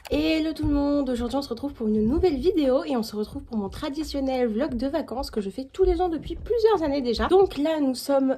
Hello tout le monde, aujourd'hui on se retrouve pour une nouvelle vidéo et on se retrouve pour mon traditionnel vlog de vacances que je fais tous les ans depuis plusieurs années déjà. Donc là nous sommes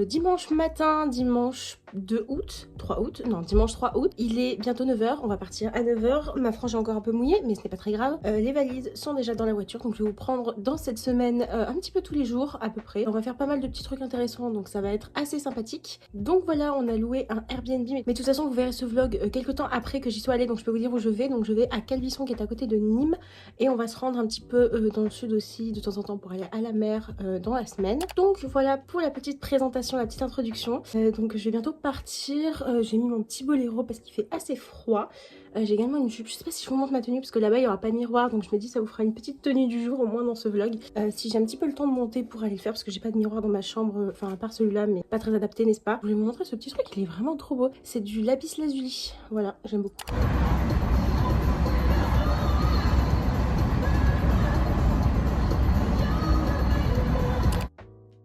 dimanche matin, dimanche 2 août, 3 août, non dimanche 3 août. Il est bientôt 9 h, on va partir à 9 h. Ma frange est encore un peu mouillée mais ce n'est pas très grave. Les valises sont déjà dans la voiture donc je vais vous prendre dans cette semaine un petit peu tous les jours à peu près. On va faire pas mal de petits trucs intéressants donc ça va être assez sympathique. Donc voilà, on a loué un Airbnb mais de toute façon vous verrez ce vlog quelques temps après que j'y sois allée, donc je peux vous dire où je vais. Donc je vais à Calvisson qui est à côté de Nîmes et on va se rendre un petit peu dans le sud aussi de temps en temps pour aller à la mer dans la semaine. Donc voilà pour la petite présentation, la petite introduction. Donc je vais bientôt partir. J'ai mis mon petit boléro parce qu'il fait assez froid. J'ai également une jupe. Je sais pas si je vous montre ma tenue parce que là-bas il n'y aura pas de miroir, donc je me dis ça vous fera une petite tenue du jour au moins dans ce vlog. Si j'ai un petit peu le temps de monter pour aller le faire parce que j'ai pas de miroir dans ma chambre, enfin à part celui-là, mais pas très adapté, n'est-ce pas? Je vais vous montrer ce petit truc, il est vraiment trop beau. C'est du lapis lazuli. Voilà, j'aime beaucoup.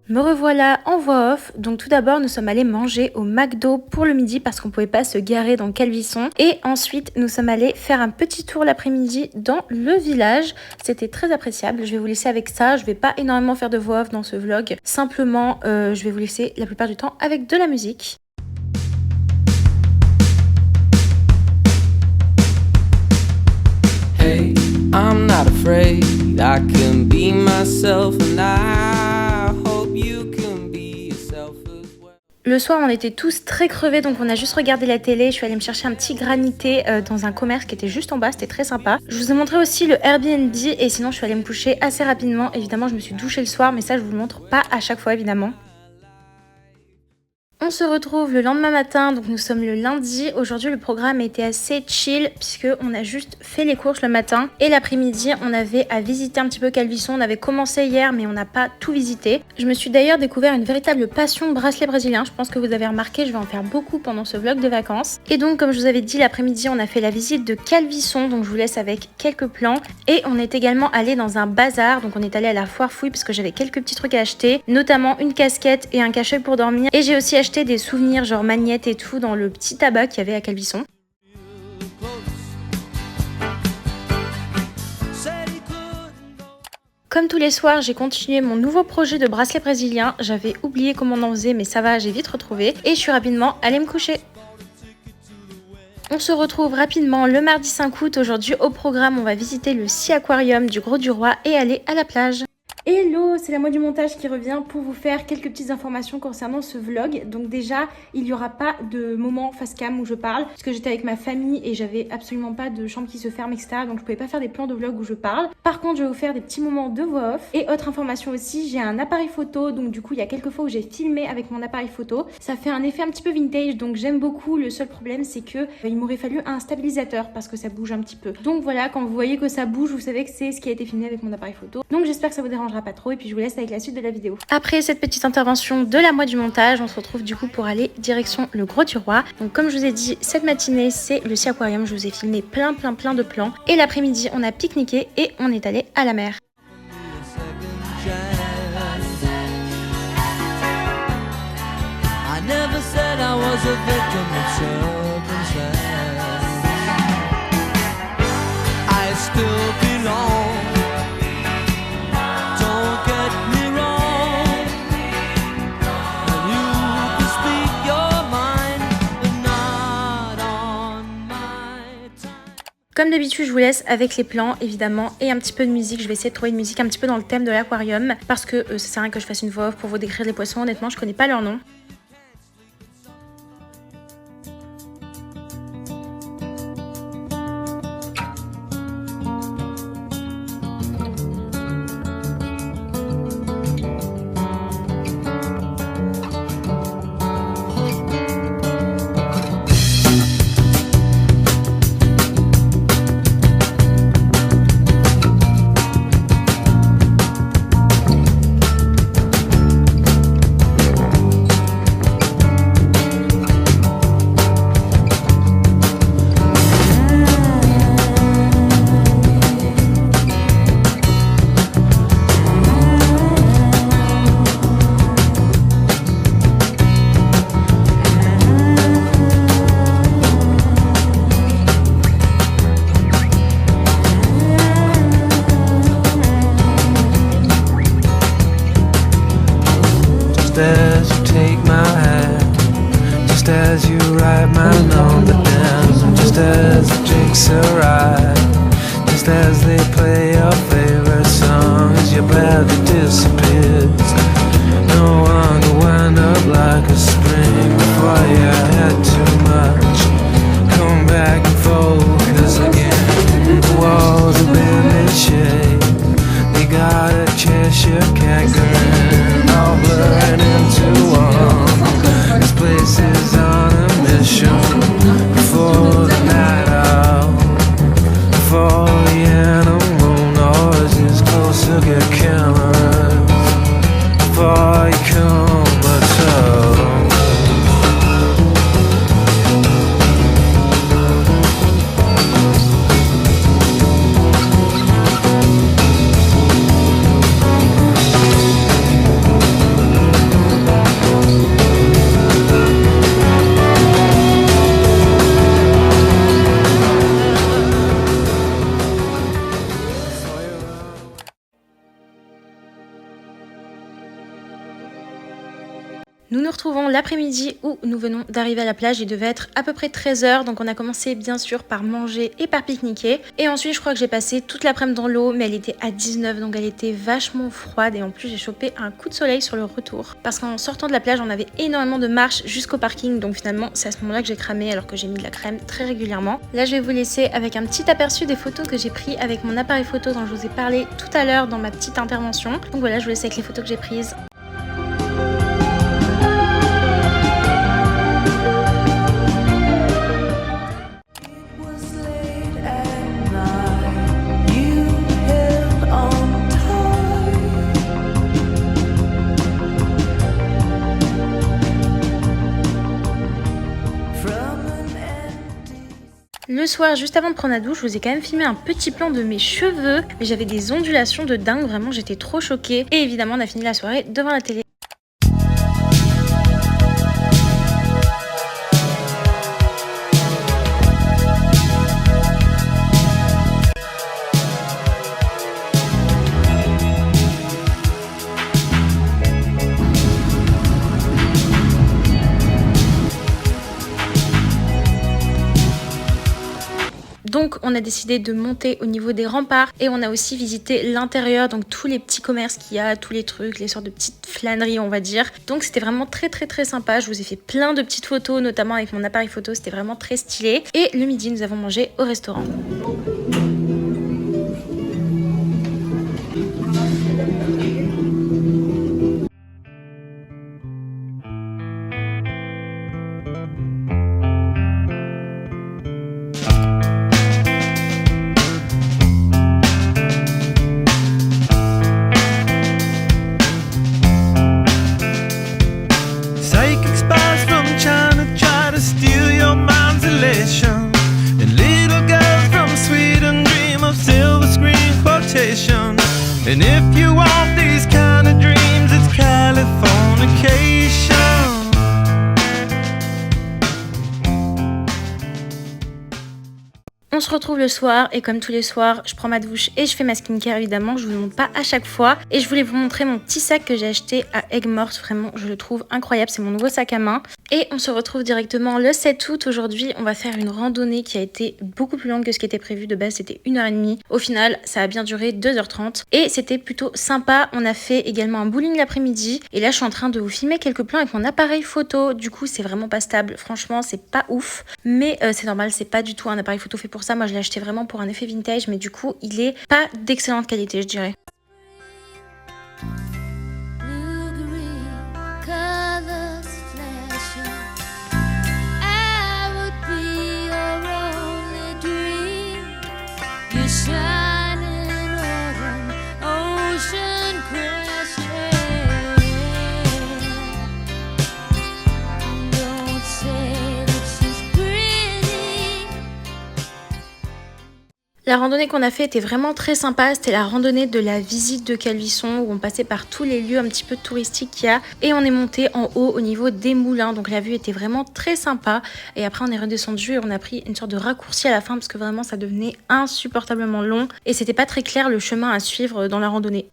Me revoilà en voix off. Donc tout d'abord nous sommes allés manger au McDo pour le midi parce qu'on pouvait pas se garer dans Calvisson. Et ensuite nous sommes allés faire un petit tour l'après-midi dans le village. C'était très appréciable. Je vais vous laisser avec ça. Je vais pas énormément faire de voix off dans ce vlog. Simplement je vais vous laisser la plupart du temps avec de la musique. Hey, I'm not afraid. I can be myself and I hope you can be yourself as well. Le soir, on était tous très crevés, donc on a juste regardé la télé. Je suis allée me chercher un petit granité dans un commerce qui était juste en bas, c'était très sympa. Je vous ai montré aussi le Airbnb et sinon je suis allée me coucher assez rapidement. Évidemment, je me suis douchée le soir, mais ça je vous le montre pas à chaque fois évidemment. On se retrouve le lendemain matin, donc nous sommes le lundi. Aujourd'hui le programme était assez chill puisque on a juste fait les courses le matin et l'après-midi on avait à visiter un petit peu Calvisson. On avait commencé hier mais on n'a pas tout visité. Je me suis d'ailleurs découvert une véritable passion bracelet brésilien. Je pense que vous avez remarqué, je vais en faire beaucoup pendant ce vlog de vacances. Et donc comme je vous avais dit, l'après-midi on a fait la visite de Calvisson, donc je vous laisse avec quelques plans. Et on est également allé dans un bazar, donc on est allé à la foire fouille parce que j'avais quelques petits trucs à acheter, notamment une casquette et un cache-œil pour dormir. Et j'ai aussi acheté des souvenirs genre magnettes et tout dans le petit tabac qu'il y avait à Calvisson. Comme tous les soirs, j'ai continué mon nouveau projet de bracelet brésilien. J'avais oublié comment on en faisait mais ça va, j'ai vite retrouvé et je suis rapidement allée me coucher. On se retrouve rapidement le mardi 5 août. Aujourd'hui au programme, on va visiter le Sea Aquarium du Grau du Roi et aller à la plage. Hello, c'est la moi du montage qui revient pour vous faire quelques petites informations concernant ce vlog. Donc déjà, il n'y aura pas de moment face cam où je parle parce que j'étais avec ma famille et j'avais absolument pas de chambre qui se ferme, etc. Donc je pouvais pas faire des plans de vlog où je parle. Par contre, je vais vous faire des petits moments de voix off. Et autre information aussi, j'ai un appareil photo. Donc du coup, il y a quelques fois où j'ai filmé avec mon appareil photo. Ça fait un effet un petit peu vintage, donc j'aime beaucoup. Le seul problème, c'est que il m'aurait fallu un stabilisateur parce que ça bouge un petit peu. Donc voilà, quand vous voyez que ça bouge, vous savez que c'est ce qui a été filmé avec mon appareil photo. Donc j'espère que ça vous dérangera pas trop et puis je vous laisse avec la suite de la vidéo. Après cette petite intervention de la moi du montage, on se retrouve du coup pour aller direction le Grau du Roi. Donc comme je vous ai dit, cette matinée c'est le Sea Aquarium, je vous ai filmé plein de plans et l'après-midi on a pique-niqué et on est allé à la mer. I never said I was a victim of circumstance. I still belong. Don't get me wrong. And you can speak your mind, but not on my time. Comme d'habitude, je vous laisse avec les plans évidemment et un petit peu de musique. Je vais essayer de trouver une musique un petit peu dans le thème de l'aquarium parce que ça sert à rien que je fasse une voix off pour vous décrire les poissons. Honnêtement, je connais pas leur nom. take my hand, just as you write my number down, just as the drinks arrive, just as they play your favorite song, as your body disappears. No one could wind up like a spring before you had too much. Come back and focus again. The walls have been in shade. They got a Cheshire cat grin, all blurring into one. This place is on a mission. Before the night out, before the animal noises closer get cameras, before you come but so. Nous nous retrouvons l'après-midi où nous venons d'arriver à la plage. Il devait être à peu près 13h, donc on a commencé bien sûr par manger et par pique-niquer. Et ensuite je crois que j'ai passé toute l'après-midi dans l'eau, mais elle était à 19, donc elle était vachement froide. Et en plus j'ai chopé un coup de soleil sur le retour. Parce qu'en sortant de la plage on avait énormément de marches jusqu'au parking, donc finalement c'est à ce moment-là que j'ai cramé alors que j'ai mis de la crème très régulièrement. Là je vais vous laisser avec un petit aperçu des photos que j'ai pris avec mon appareil photo dont je vous ai parlé tout à l'heure dans ma petite intervention. Donc voilà, je vous laisse avec les photos que j'ai prises. Le soir, juste avant de prendre la douche, je vous ai quand même filmé un petit plan de mes cheveux, mais j'avais des ondulations de dingue, vraiment j'étais trop choquée. Et évidemment, on a fini la soirée devant la télé. Donc on a décidé de monter au niveau des remparts et on a aussi visité l'intérieur, donc tous les petits commerces qu'il y a, tous les trucs, les sortes de petites flâneries on va dire. Donc c'était vraiment très sympa, je vous ai fait plein de petites photos, notamment avec mon appareil photo, c'était vraiment très stylé. Et le midi nous avons mangé au restaurant. And if you want these kind of dreams, it's Californication. On se retrouve le soir et comme tous les soirs, je prends ma douche et je fais ma skincare évidemment. Je vous le montre pas à chaque fois. Et je voulais vous montrer mon petit sac que j'ai acheté à Aigues-Mortes. Vraiment, je le trouve incroyable. C'est mon nouveau sac à main. Et on se retrouve directement le 7 août. Aujourd'hui, on va faire une randonnée qui a été beaucoup plus longue que ce qui était prévu. De base, c'était 1h30. Au final, ça a bien duré 2h30. Et c'était plutôt sympa. On a fait également un bowling l'après-midi. Et là, je suis en train de vous filmer quelques plans avec mon appareil photo. Du coup, c'est vraiment pas stable. Franchement, c'est pas ouf. Mais c'est normal, c'est pas du tout un appareil photo fait pour ça. Moi, je l'ai acheté vraiment pour un effet vintage. Mais du coup, il est pas d'excellente qualité, je dirais. La randonnée qu'on a fait était vraiment très sympa, c'était la randonnée de la visite de Calvisson où on passait par tous les lieux un petit peu touristiques qu'il y a et on est monté en haut au niveau des moulins, donc la vue était vraiment très sympa et après on est redescendu et on a pris une sorte de raccourci à la fin parce que vraiment ça devenait insupportablement long et c'était pas très clair le chemin à suivre dans la randonnée.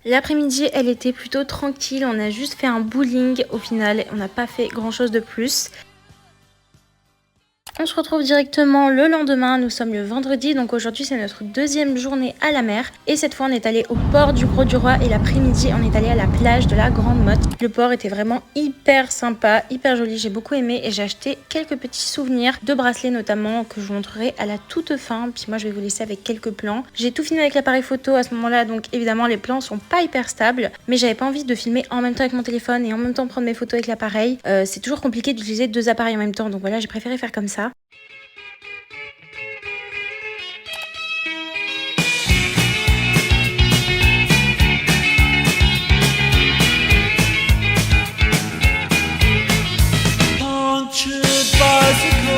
L'après-midi, elle était plutôt tranquille, on a juste fait un bowling au final, on n'a pas fait grand chose de plus. On se retrouve directement le lendemain, nous sommes le vendredi, donc aujourd'hui c'est notre deuxième journée à la mer. Et cette fois on est allé au port du Grau-du-Roi et l'après-midi on est allé à la plage de la Grande Motte. Le port était vraiment hyper sympa, hyper joli, j'ai beaucoup aimé et j'ai acheté quelques petits souvenirs de bracelets notamment que je vous montrerai à la toute fin. Puis moi je vais vous laisser avec quelques plans. J'ai tout filmé avec l'appareil photo à ce moment-là, donc évidemment les plans sont pas hyper stables, mais j'avais pas envie de filmer en même temps avec mon téléphone et en même temps prendre mes photos avec l'appareil. C'est toujours compliqué d'utiliser deux appareils en même temps, donc voilà, j'ai préféré faire comme ça. Bicycle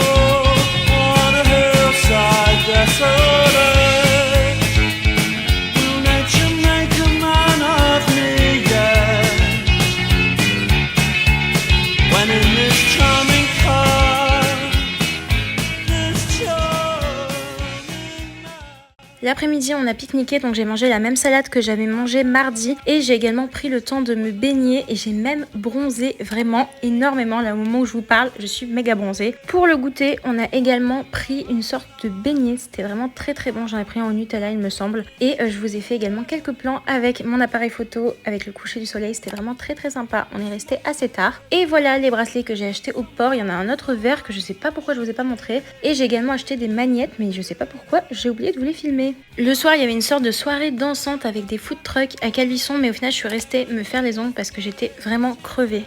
on a hillside desolate. Will nature make a man of me yet? When in this charming car, this charming man. L'après-midi, on a pique-niqué, donc j'ai mangé la même salade que j'avais mangé mardi et j'ai également pris le temps de me baigner et j'ai même bronzé vraiment énormément. Là, au moment où je vous parle, je suis méga bronzée. Pour le goûter, on a également pris une sorte de beignet. C'était vraiment très très bon. J'en ai pris un au Nutella, il me semble. Et je vous ai fait également quelques plans avec mon appareil photo, avec le coucher du soleil. C'était vraiment très très sympa. On est resté assez tard. Et voilà les bracelets que j'ai achetés au port. Il y en a un autre vert que je sais pas pourquoi je vous ai pas montré. Et j'ai également acheté des magnettes, mais je sais pas pourquoi j'ai oublié de vous les filmer. Le soir, il y avait une sorte de soirée dansante avec des food trucks à Calvisson, mais au final, je suis restée me faire les ongles parce que j'étais vraiment crevée.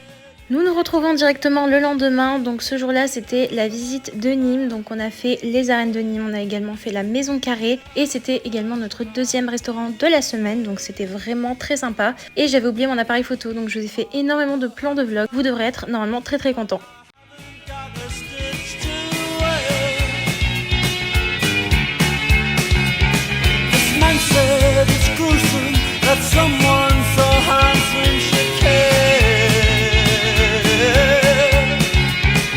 Nous nous retrouvons directement le lendemain, donc ce jour-là c'était la visite de Nîmes, donc on a fait les arènes de Nîmes, on a également fait la Maison Carrée et c'était également notre deuxième restaurant de la semaine, donc c'était vraiment très sympa. Et j'avais oublié mon appareil photo, donc je vous ai fait énormément de plans de vlog, vous devrez être normalement très très contents. Said it's gruesome that someone so handsome should care.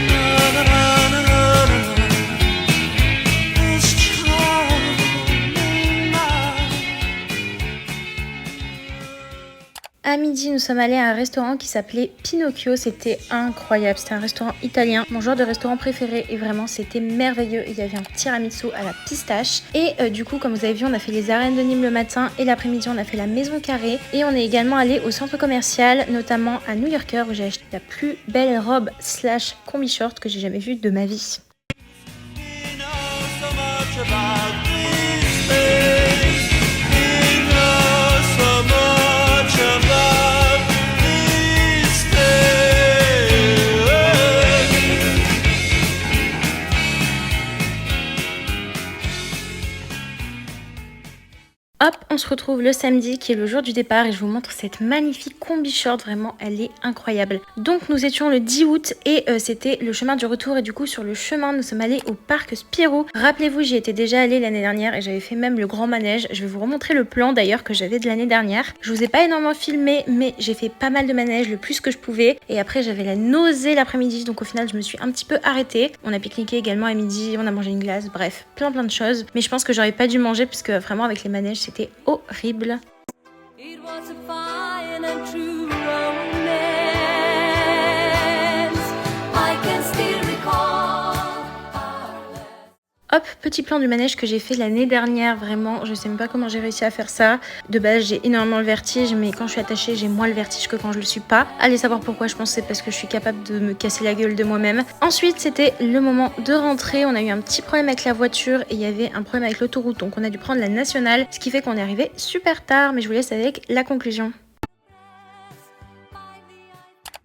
Na, na, na, na, na, na. This charming man. À midi, nous sommes allés à un restaurant qui s'appelait Pinocchio. C'était incroyable. C'était un restaurant italien. Mon genre de restaurant préféré. Et vraiment, c'était merveilleux. Il y avait un tiramisu à la pistache. Et du coup, comme vous avez vu, on a fait les arènes de Nîmes le matin. Et l'après-midi, on a fait la Maison Carrée. Et on est également allé au centre commercial, notamment à New Yorker, où j'ai acheté la plus belle robe / combi short que j'ai jamais vue de ma vie. He knows so much about these things. He knows so much about these things. Hop, on se retrouve le samedi qui est le jour du départ et je vous montre cette magnifique combi short, vraiment elle est incroyable. Donc nous étions le 10 août et c'était le chemin du retour et du coup sur le chemin nous sommes allés au parc Spirou. Rappelez-vous, j'y étais déjà allée l'année dernière et j'avais fait même le grand manège. Je vais vous remontrer le plan d'ailleurs que j'avais de l'année dernière. Je vous ai pas énormément filmé mais j'ai fait pas mal de manèges, le plus que je pouvais, et après j'avais la nausée l'après-midi donc au final je me suis un petit peu arrêtée. On a pique-niqué également à midi, on a mangé une glace, bref plein de choses, mais je pense que j'aurais pas dû manger puisque vraiment avec les manèges c'était horrible. It was a fine and true romance. I can still recall our last. Hop, petit plan du manège que j'ai fait l'année dernière, vraiment, je sais même pas comment j'ai réussi à faire ça. De base, j'ai énormément le vertige, mais quand je suis attachée, j'ai moins le vertige que quand je le suis pas. Allez savoir pourquoi, je pense que c'est parce que je suis capable de me casser la gueule de moi-même. Ensuite, c'était le moment de rentrer. On a eu un petit problème avec la voiture et il y avait un problème avec l'autoroute, donc on a dû prendre la nationale, ce qui fait qu'on est arrivé super tard, mais je vous laisse avec la conclusion.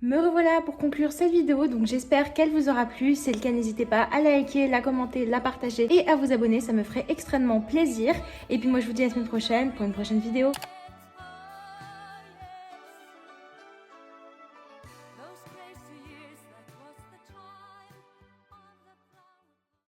Me revoilà pour conclure cette vidéo, donc j'espère qu'elle vous aura plu. Si c'est le cas, n'hésitez pas à la liker, la commenter, la partager et à vous abonner, ça me ferait extrêmement plaisir. Et puis moi je vous dis à la semaine prochaine pour une prochaine vidéo.